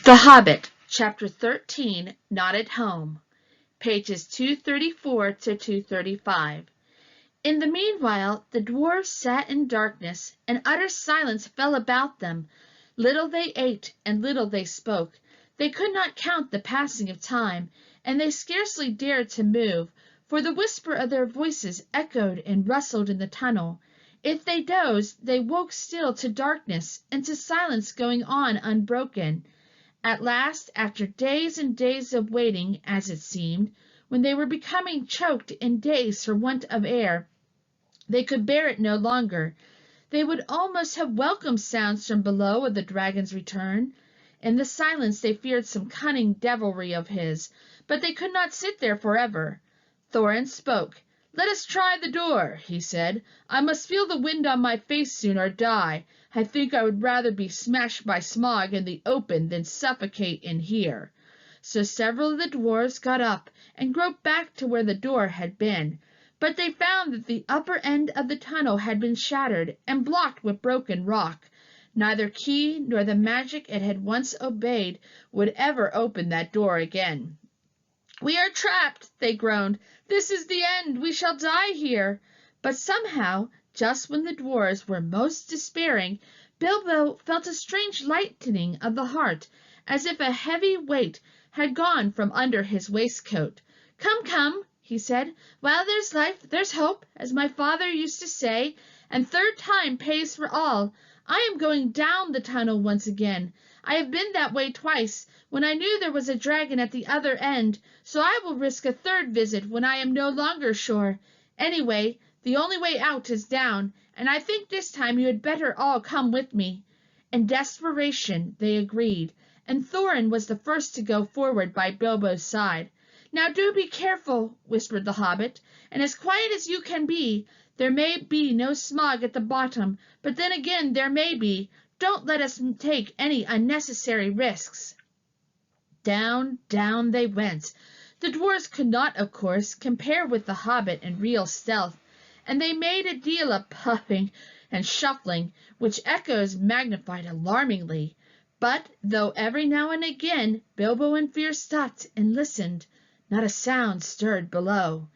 The Hobbit, Chapter 13, Not at Home, pages 234 to 235. In the meanwhile, the dwarfs sat in darkness, and utter silence fell about them. Little they ate, and little they spoke. They could not count the passing of time, and they scarcely dared to move, for the whisper of their voices echoed and rustled in the tunnel. If they dozed, they woke still to darkness, and to silence going on unbroken. At last, after days and days of waiting, as it seemed, when they were becoming choked and dazed for want of air, they could bear it no longer. They would almost have welcomed sounds from below of the dragon's return. In the silence they feared some cunning devilry of his, but they could not sit there forever. Thorin spoke. "Let us try the door," he said. "I must feel the wind on my face soon or die. I think I would rather be smashed by Smaug in the open than suffocate in here." So several of the dwarfs got up and groped back to where the door had been. But they found that the upper end of the tunnel had been shattered and blocked with broken rock. Neither key nor the magic it had once obeyed would ever open that door again. "We are trapped," they groaned. "This is the end. We shall die here." But somehow, just when the dwarfs were most despairing, Bilbo felt a strange lightening of the heart, as if a heavy weight had gone from under his waistcoat. "Come, come," he said. "While there's life, there's hope, as my father used to say, and third time pays for all. I am going down the tunnel once again. I have been that way twice, when I knew there was a dragon at the other end, so I will risk a third visit when I am no longer sure. Anyway, the only way out is down, and I think this time you had better all come with me." In desperation they agreed, and Thorin was the first to go forward by Bilbo's side. "Now do be careful," whispered the hobbit, "and as quiet as you can be. There may be no Smaug at the bottom, but then again there may be. Don't let us take any unnecessary risks." Down, down they went. The dwarfs could not, of course, compare with the hobbit in real stealth, and they made a deal of puffing and shuffling, which echoes magnified alarmingly. But though every now and again Bilbo in fear stopped and listened, not a sound stirred below.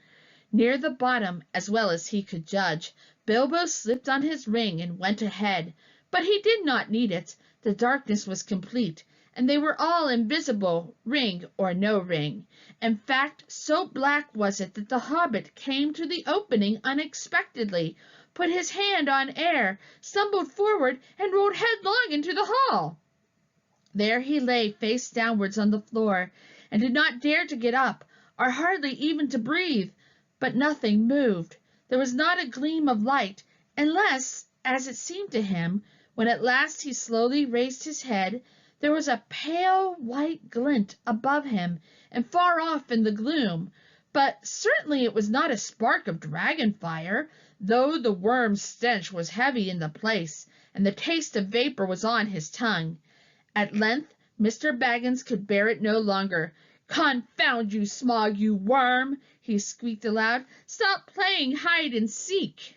Near the bottom, as well as he could judge, Bilbo slipped on his ring and went ahead. But he did not need it. The darkness was complete, and they were all invisible, ring or no ring. In fact, so black was it that the hobbit came to the opening unexpectedly, put his hand on air, stumbled forward, and rolled headlong into the hall. There he lay face downwards on the floor, and did not dare to get up, or hardly even to breathe. But nothing moved. There was not a gleam of light, unless, as it seemed to him, when at last he slowly raised his head, there was a pale white glint above him and far off in the gloom. But certainly it was not a spark of dragon fire, though the worm's stench was heavy in the place, and the taste of vapor was on his tongue. At length Mr. Baggins could bear it no longer. "Confound you, Smaug, you worm!" he squeaked aloud. "Stop playing hide and seek."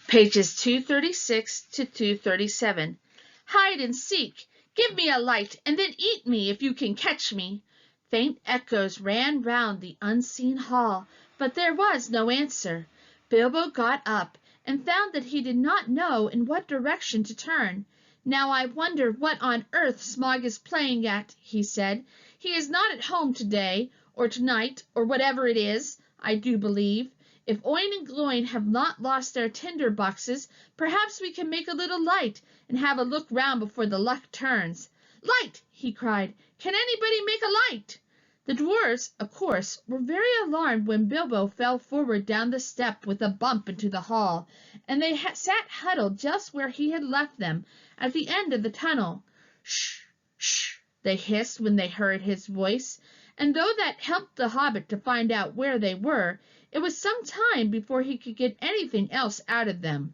Pages 236 to 237. "Hide and seek! Give me a light, and then eat me if you can catch me." Faint echoes ran round the unseen hall, but there was no answer. Bilbo got up, and found that he did not know in what direction to turn. "Now I wonder what on earth Smaug is playing at," he said. "He is not at home today, or tonight, or whatever it is, I do believe. If Oin and Gloin have not lost their tinder boxes, perhaps we can make a little light, and have a look round before the luck turns." "Light!" he cried. "Can anybody make a light?" The dwarfs, of course, were very alarmed when Bilbo fell forward down the step with a bump into the hall, and they sat huddled just where he had left them, at the end of the tunnel. "Shh! Shh!" they hissed when they heard his voice, and though that helped the hobbit to find out where they were, it was some time before he could get anything else out of them.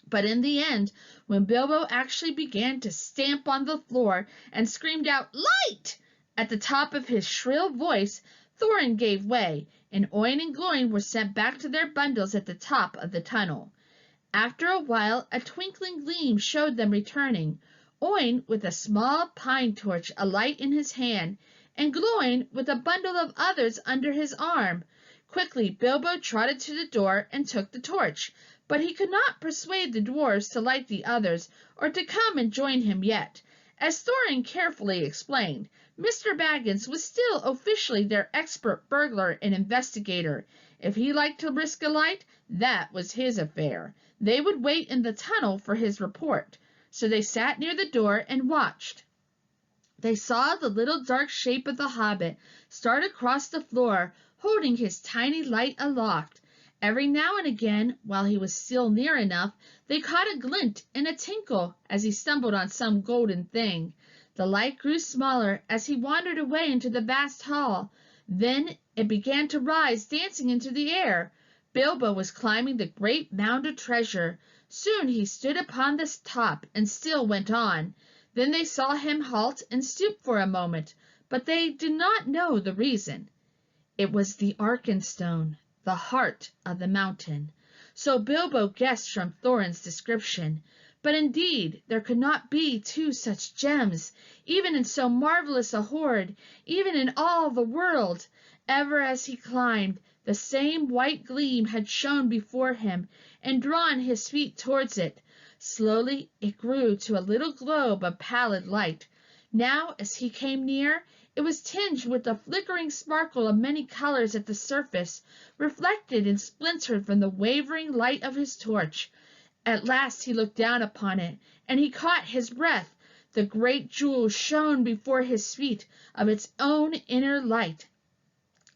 But in the end, when Bilbo actually began to stamp on the floor and screamed out "Light!" at the top of his shrill voice, Thorin gave way, and Oin and Gloin were sent back to their bundles at the top of the tunnel. After a while a twinkling gleam showed them returning. Oin with a small pine torch alight in his hand, and Gloin with a bundle of others under his arm. Quickly Bilbo trotted to the door and took the torch, but he could not persuade the dwarfs to light the others, or to come and join him yet. As Thorin carefully explained, Mr. Baggins was still officially their expert burglar and investigator. If he liked to risk a light, that was his affair. They would wait in the tunnel for his report. So they sat near the door and watched. They saw the little dark shape of the hobbit start across the floor, holding his tiny light aloft. Every now and again, while he was still near enough, they caught a glint and a tinkle as he stumbled on some golden thing. The light grew smaller as he wandered away into the vast hall. Then it began to rise, dancing into the air. Bilbo was climbing the great mound of treasure. Soon he stood upon the top and still went on. Then they saw him halt and stoop for a moment, but they did not know the reason. It was the Arkenstone, the heart of the mountain. So Bilbo guessed from Thorin's description. But indeed there could not be two such gems, even in so marvelous a hoard, even in all the world. Ever as he climbed, the same white gleam had shone before him and drawn his feet towards it. Slowly it grew to a little globe of pallid light. Now, as he came near, it was tinged with a flickering sparkle of many colors at the surface, reflected and splintered from the wavering light of his torch. At last he looked down upon it, and he caught his breath. The great jewel shone before his feet of its own inner light.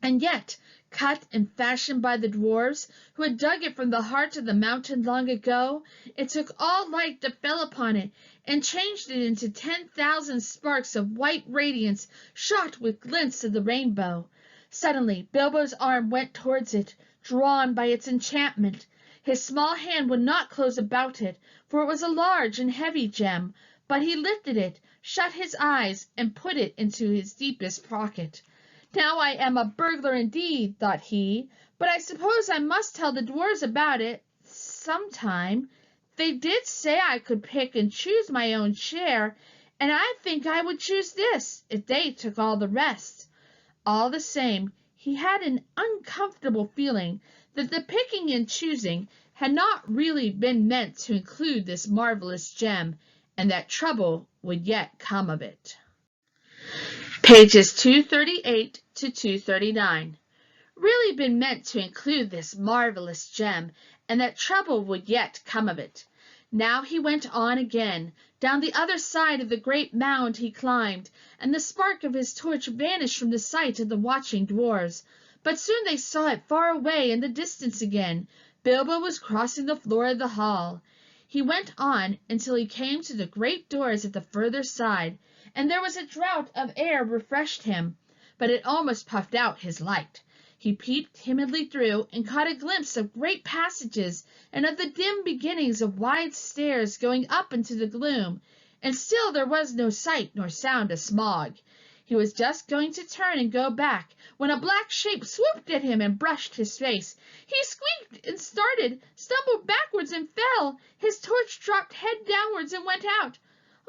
And yet, cut and fashioned by the dwarfs, who had dug it from the heart of the mountain long ago, it took all light that fell upon it, and changed it into 10,000 sparks of white radiance, shot with glints of the rainbow. Suddenly Bilbo's arm went towards it, drawn by its enchantment. His small hand would not close about it, for it was a large and heavy gem, but he lifted it, shut his eyes, and put it into his deepest pocket. Now I am a burglar indeed, thought he, but I suppose I must tell the dwarfs about it sometime. They did say I could pick and choose my own share, and I think I would choose this if they took all the rest. All the same, he had an uncomfortable feeling that the picking and choosing had not really been meant to include this marvelous gem, and that trouble would yet come of it. Pages 238 to 239. Really been meant to include this marvelous gem, and that trouble would yet come of it. Now he went on again. Down the other side of the great mound he climbed, and the spark of his torch vanished from the sight of the watching dwarfs. But soon they saw it far away in the distance again. Bilbo was crossing the floor of the hall. He went on until he came to the great doors at the further side, and there was a draught of air refreshed him, but it almost puffed out his light. He peeped timidly through and caught a glimpse of great passages and of the dim beginnings of wide stairs going up into the gloom, and still there was no sight nor sound of Smaug. He was just going to turn and go back when a black shape swooped at him and brushed his face. He squeaked and started, stumbled backwards and fell. His torch dropped head downwards and went out.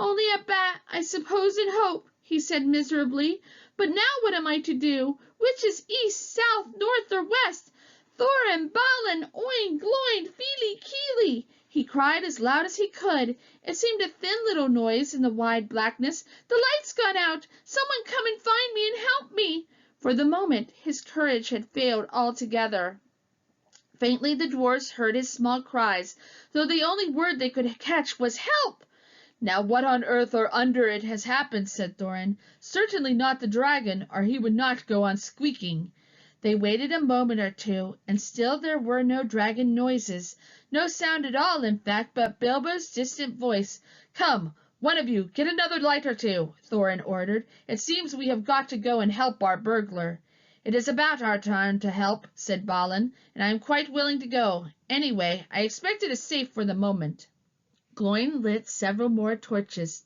"Only a bat, I suppose, in hope," he said miserably. "But now what am I to do? Which is east, south, north, or west? Thorin, Balin, Oin, Gloin, Fili, Kili!" He cried as loud as he could. It seemed a thin little noise in the wide blackness. "The light's gone out! Someone come and find me and help me!" For the moment his courage had failed altogether. Faintly the dwarfs heard his small cries, though the only word they could catch was "Help!" "Now what on earth or under it has happened?" said Thorin. "Certainly not the dragon, or he would not go on squeaking." They waited a moment or two, and still there were no dragon noises, no sound at all, in fact, but Bilbo's distant voice. "Come, one of you, get another light or two," Thorin ordered. "It seems we have got to go and help our burglar." "It is about our turn to help," said Balin, "and I am quite willing to go. Anyway, I expect it is safe for the moment." Gloin lit several more torches,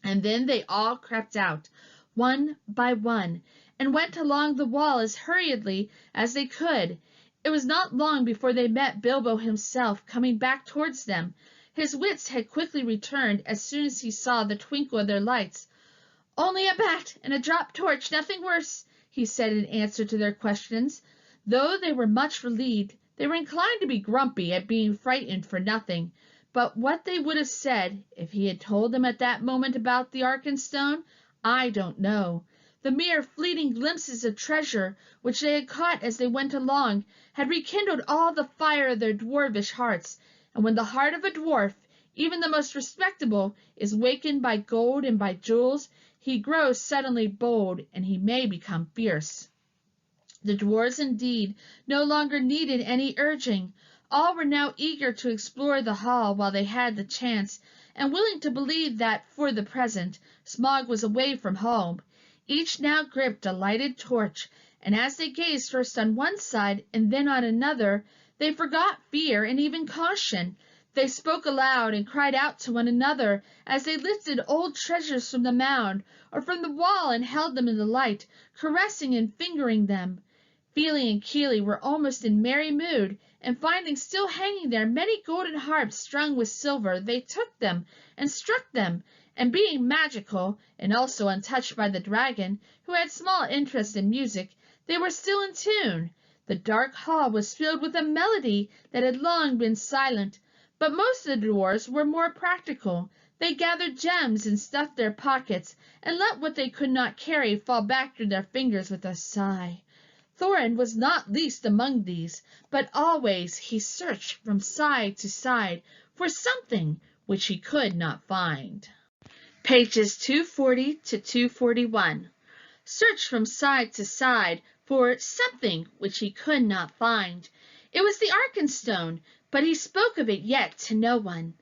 and then they all crept out, one by one, and went along the wall as hurriedly as they could. It was not long before they met Bilbo himself coming back towards them. His wits had quickly returned as soon as he saw the twinkle of their lights. "Only a bat and a dropped torch, nothing worse," he said in answer to their questions. Though they were much relieved, they were inclined to be grumpy at being frightened for nothing. But what they would have said if he had told them at that moment about the Arkenstone, I don't know. The mere fleeting glimpses of treasure which they had caught as they went along had rekindled all the fire of their dwarfish hearts, and when the heart of a dwarf, even the most respectable, is wakened by gold and by jewels, he grows suddenly bold, and he may become fierce. The dwarfs, indeed, no longer needed any urging. All were now eager to explore the hall while they had the chance, and willing to believe that, for the present, Smog was away from home. Each now gripped a lighted torch, and as they gazed first on one side and then on another, they forgot fear and even caution. They spoke aloud and cried out to one another as they lifted old treasures from the mound or from the wall and held them in the light, caressing and fingering them. Feely and Keely were almost in merry mood, and finding still hanging there many golden harps strung with silver, they took them and struck them, and being magical, and also untouched by the dragon, who had small interest in music, they were still in tune. The dark hall was filled with a melody that had long been silent, but most of the dwarfs were more practical. They gathered gems and stuffed their pockets, and let what they could not carry fall back through their fingers with a sigh. Thorin was not least among these, but always he searched from side to side for something which he could not find. Pages 240 to 241. Searched from side to side for something which he could not find. It was the Arkenstone, but he spoke of it yet to no one.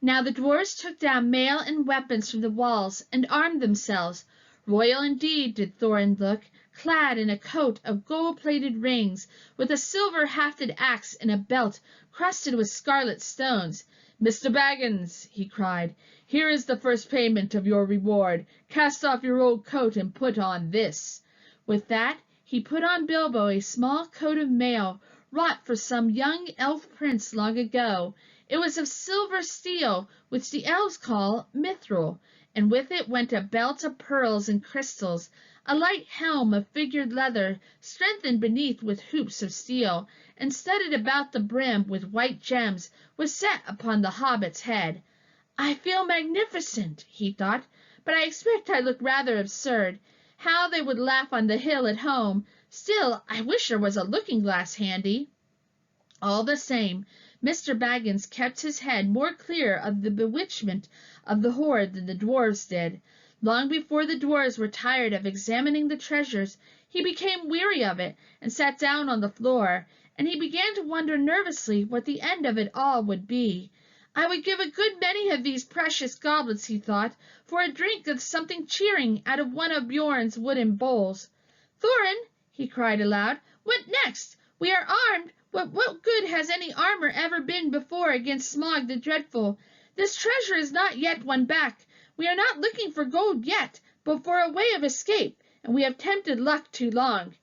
Now the dwarfs took down mail and weapons from the walls and armed themselves. Royal indeed did Thorin look, clad in a coat of gold-plated rings, with a silver-hafted axe and a belt crusted with scarlet stones. "Mr. Baggins," he cried, "here is the first payment of your reward. Cast off your old coat and put on this." With that he put on Bilbo a small coat of mail, wrought for some young elf prince long ago. It was of silver steel, which the elves call mithril, and with it went a belt of pearls and crystals. A light helm of figured leather, strengthened beneath with hoops of steel, and studded about the brim with white gems, was set upon the hobbit's head. "I feel magnificent," he thought, "but I expect I look rather absurd. How they would laugh on the hill at home! Still, I wish there was a looking-glass handy." All the same, Mr. Baggins kept his head more clear of the bewitchment of the hoard than the dwarfs did. Long before the dwarfs were tired of examining the treasures, he became weary of it and sat down on the floor, and he began to wonder nervously what the end of it all would be. "I would give a good many of these precious goblets," he thought, "for a drink of something cheering out of one of Bjorn's wooden bowls." "Thorin," he cried aloud, "what next? We are armed. What good has any armor ever been before against Smog the Dreadful? This treasure is not yet won back. We are not looking for gold yet, but for a way of escape, and we have tempted luck too long."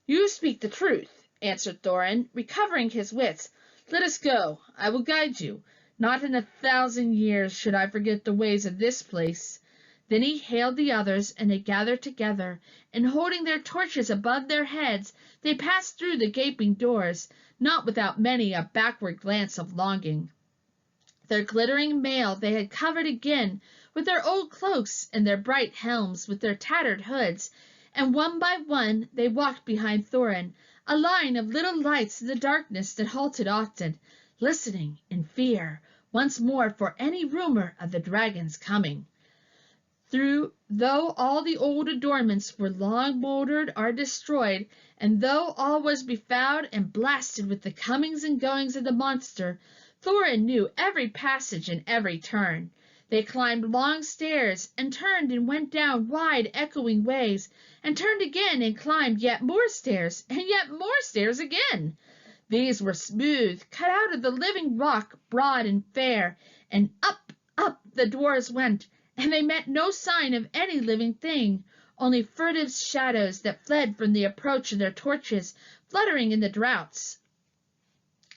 "You speak the truth," answered Thorin, recovering his wits. "Let us go. I will guide you. Not in 1,000 years should I forget the ways of this place." Then he hailed the others, and they gathered together, and holding their torches above their heads, they passed through the gaping doors, not without many a backward glance of longing. Their glittering mail they had covered again with their old cloaks, and their bright helms with their tattered hoods, and one by one they walked behind Thorin, a line of little lights in the darkness that halted often, listening in fear once more for any rumor of the dragon's coming. Though all the old adornments were long mouldered or destroyed, and though all was befouled and blasted with the comings and goings of the monster, Thorin knew every passage and every turn. They climbed long stairs, and turned and went down wide echoing ways, and turned again and climbed yet more stairs, and yet more stairs again. These were smooth, cut out of the living rock, broad and fair, and up, up the dwarfs went, and they met no sign of any living thing, only furtive shadows that fled from the approach of their torches, fluttering in the draughts.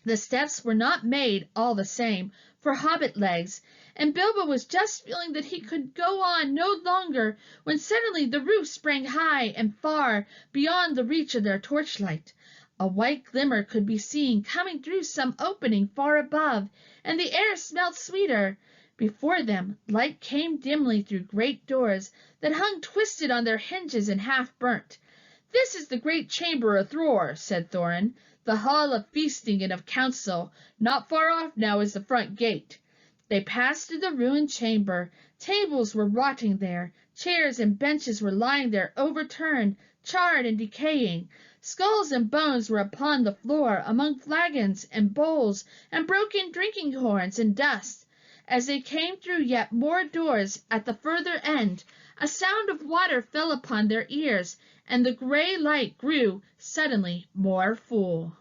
The steps were not made, all the same, for hobbit legs, and Bilbo was just feeling that he could go on no longer when suddenly the roof sprang high and far beyond the reach of their torchlight. A white glimmer could be seen coming through some opening far above, and the air smelled sweeter. Before them, light came dimly through great doors that hung twisted on their hinges and half burnt. "This is the great chamber of Thror," said Thorin, "the hall of feasting and of council. Not far off now is the front gate." They passed through the ruined chamber. Tables were rotting there. Chairs and benches were lying there overturned, charred and decaying. Skulls and bones were upon the floor, among flagons and bowls and broken drinking horns and dust. As they came through yet more doors at the further end, a sound of water fell upon their ears, and the gray light grew suddenly more full.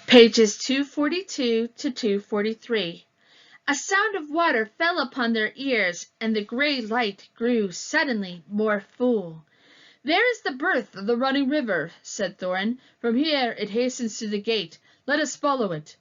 Pages 242 to 243. A sound of water fell upon their ears, and the gray light grew suddenly more full. "There is the birth of the running river," said Thorin. "From here it hastens to the gate. Let us follow it."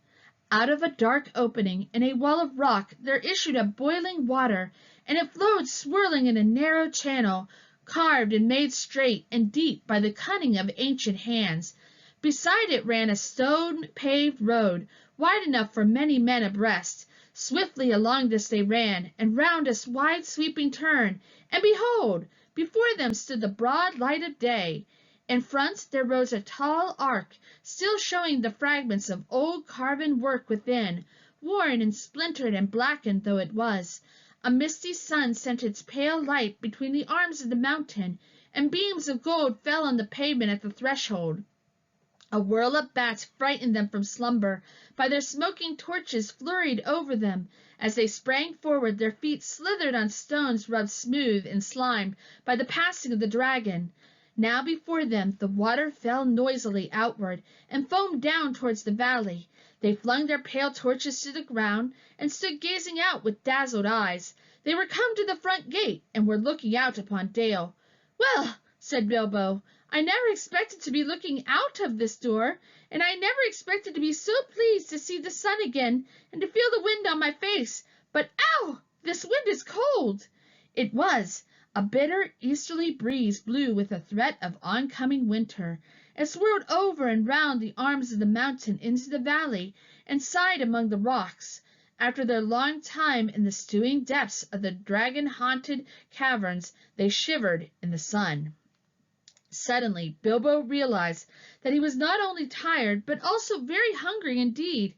Out of a dark opening in a wall of rock there issued a boiling water, and it flowed swirling in a narrow channel, carved and made straight and deep by the cunning of ancient hands. Beside it ran a stone-paved road, wide enough for many men abreast. Swiftly along this they ran, and round a wide-sweeping turn, and behold, before them stood the broad light of day. In front there rose a tall arch, still showing the fragments of old carven work within, worn and splintered and blackened though it was. A misty sun sent its pale light between the arms of the mountain, and beams of gold fell on the pavement at the threshold. A whirl of bats frightened them from slumber. By their smoking torches flurried over them. As they sprang forward, their feet slithered on stones rubbed smooth and slimed by the passing of the dragon. Now before them the water fell noisily outward and foamed down towards the valley. They flung their pale torches to the ground and stood gazing out with dazzled eyes. They were come to the front gate and were looking out upon Dale. "Well," said Bilbo, "I never expected to be looking out of this door, and I never expected to be so pleased to see the sun again and to feel the wind on my face. But, ow! This wind is cold." It was. A bitter easterly breeze blew with a threat of oncoming winter. It swirled over and round the arms of the mountain into the valley and sighed among the rocks. After their long time in the stewing depths of the dragon-haunted caverns, they shivered in the sun. Suddenly Bilbo realized that he was not only tired, but also very hungry indeed.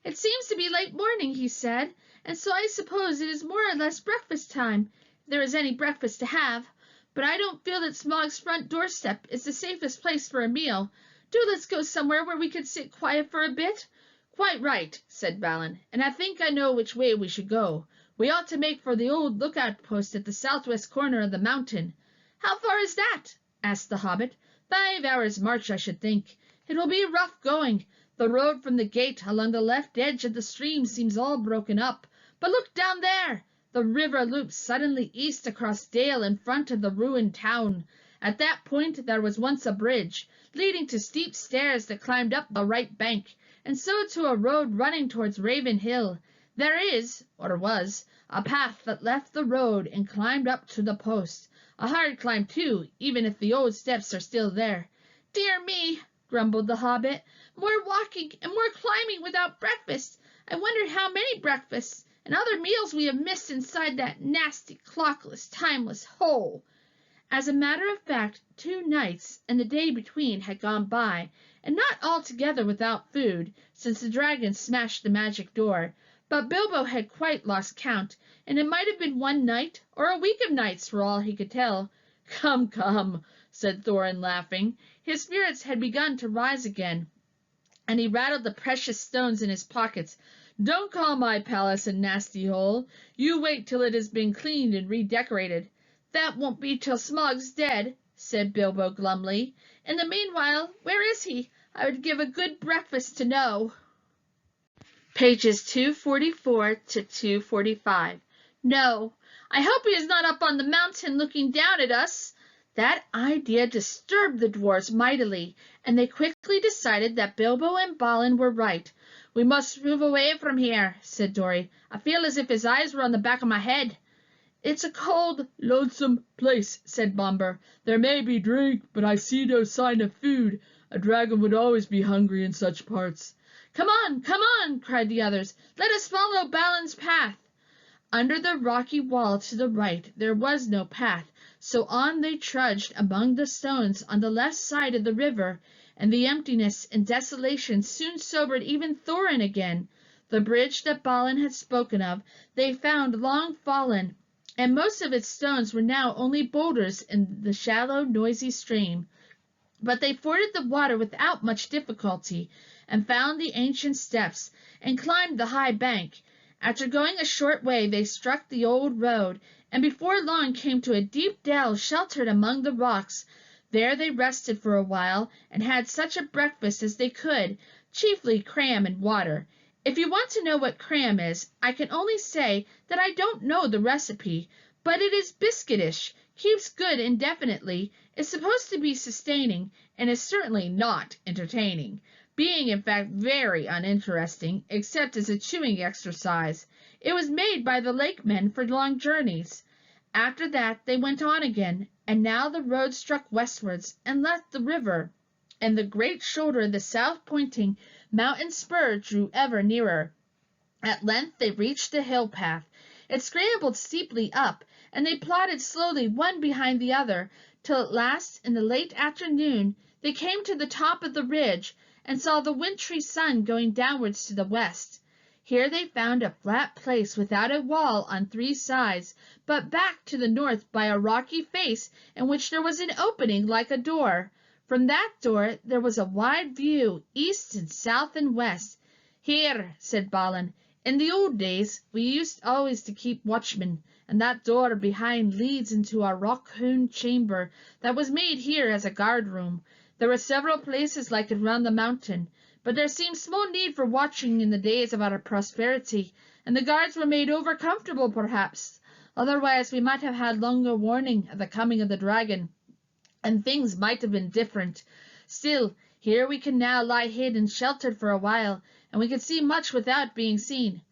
"It seems to be late morning," he said, "and so I suppose it is more or less breakfast time, if there is any breakfast to have. But I don't feel that Smaug's front doorstep is the safest place for a meal. Do let's go somewhere where we can sit quiet for a bit." "Quite right," said Balin, "and I think I know which way we should go. We ought to make for the old lookout post at the southwest corner of the mountain." "How far is that?" asked the Hobbit. 5 hours' march, I should think. It will be rough going. The road from the gate along the left edge of the stream seems all broken up. But look down there! The river loops suddenly east across Dale in front of the ruined town. At that point there was once a bridge, leading to steep stairs that climbed up the right bank, and so to a road running towards Raven Hill. There is, or was, a path that left the road and climbed up to the post. A hard climb, too, even if the old steps are still there." "Dear me," grumbled the Hobbit, "more walking and more climbing without breakfast. I wonder how many breakfasts and other meals we have missed inside that nasty, clockless, timeless hole." As a matter of fact, 2 nights and the day between had gone by, and not altogether without food, since the dragon smashed the magic door. But Bilbo had quite lost count, and it might have been 1 night or a week of nights for all he could tell. "Come, come," said Thorin, laughing. His spirits had begun to rise again, and he rattled the precious stones in his pockets. "Don't call my palace a nasty hole. You wait till it has been cleaned and redecorated." "That won't be till Smaug's dead," said Bilbo glumly. "In the meanwhile, where is he? I would give a good breakfast to know." Pages 244 to 245. "No, I hope he is not up on the mountain looking down at us." That idea disturbed the dwarfs mightily, and they quickly decided that Bilbo and Balin were right. "We must move away from here," said Dorry. "I feel as if his eyes were on the back of my head." "It's a cold, lonesome place," said Bomber. "There may be drink, but I see no sign of food. A dragon would always be hungry in such parts." Come on," cried the others. "Let us follow Balin's path." Under the rocky wall to the right there was no path, so on they trudged among the stones on the left side of the river, and the emptiness and desolation soon sobered even Thorin again. The bridge that Balin had spoken of they found long fallen, and most of its stones were now only boulders in the shallow, noisy stream. But they forded the water without much difficulty, and found the ancient steps, and climbed the high bank. After going a short way they struck the old road, and before long came to a deep dell sheltered among the rocks. There they rested for a while, and had such a breakfast as they could, chiefly cram and water. If you want to know what cram is, I can only say that I don't know the recipe, but it is biscuitish, keeps good indefinitely, is supposed to be sustaining, and is certainly not entertaining, being in fact very uninteresting, except as a chewing exercise. It was made by the lake men for long journeys. After that they went on again, and now the road struck westwards and left the river, and the great shoulder of the south-pointing mountain spur drew ever nearer. At length they reached the hill path. It scrambled steeply up, and they plodded slowly one behind the other, till at last, in the late afternoon, they came to the top of the ridge, and saw the wintry sun going downwards to the west. Here they found a flat place without a wall on three sides, but back to the north by a rocky face in which there was an opening like a door. From that door there was a wide view, east and south and west. "Here," said Balin, "in the old days we used always to keep watchmen, and that door behind leads into a rock-hewn chamber that was made here as a guard-room. There were several places like it round the mountain, but there seemed small need for watching in the days of our prosperity, and the guards were made over-comfortable perhaps. Otherwise we might have had longer warning of the coming of the dragon, and things might have been different. Still, here we can now lie hid and sheltered for a while, and we can see much without being seen."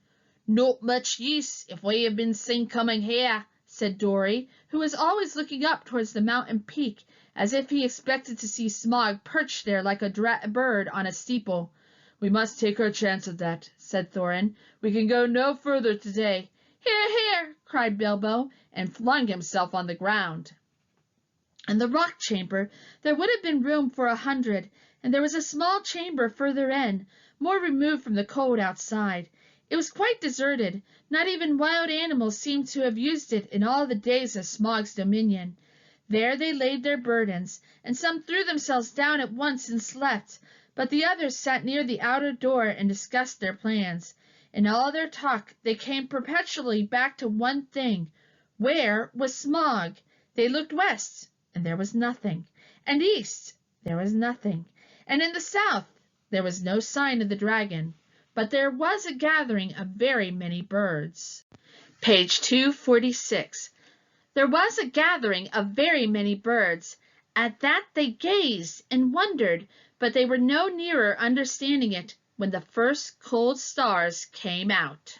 "Not much use if we have been seen coming here," said Dorry, who was always looking up towards the mountain peak, as if he expected to see Smog perched there like a bird on a steeple. "We must take our chance of that," said Thorin. "We can go no further today." "Here, here!" cried Bilbo, and flung himself on the ground. In the rock chamber there would have been room for 100, and there was a small chamber further in, more removed from the cold outside. It was quite deserted. Not even wild animals seemed to have used it in all the days of Smog's dominion. There they laid their burdens, and some threw themselves down at once and slept, but the others sat near the outer door and discussed their plans. In all their talk they came perpetually back to one thing. Where was Smog? They looked west, and there was nothing, and east, there was nothing, and in the south there was no sign of the dragon, but there was a gathering of very many birds. Page 246. There was a gathering of very many birds. At that they gazed and wondered, but they were no nearer understanding it when the first cold stars came out.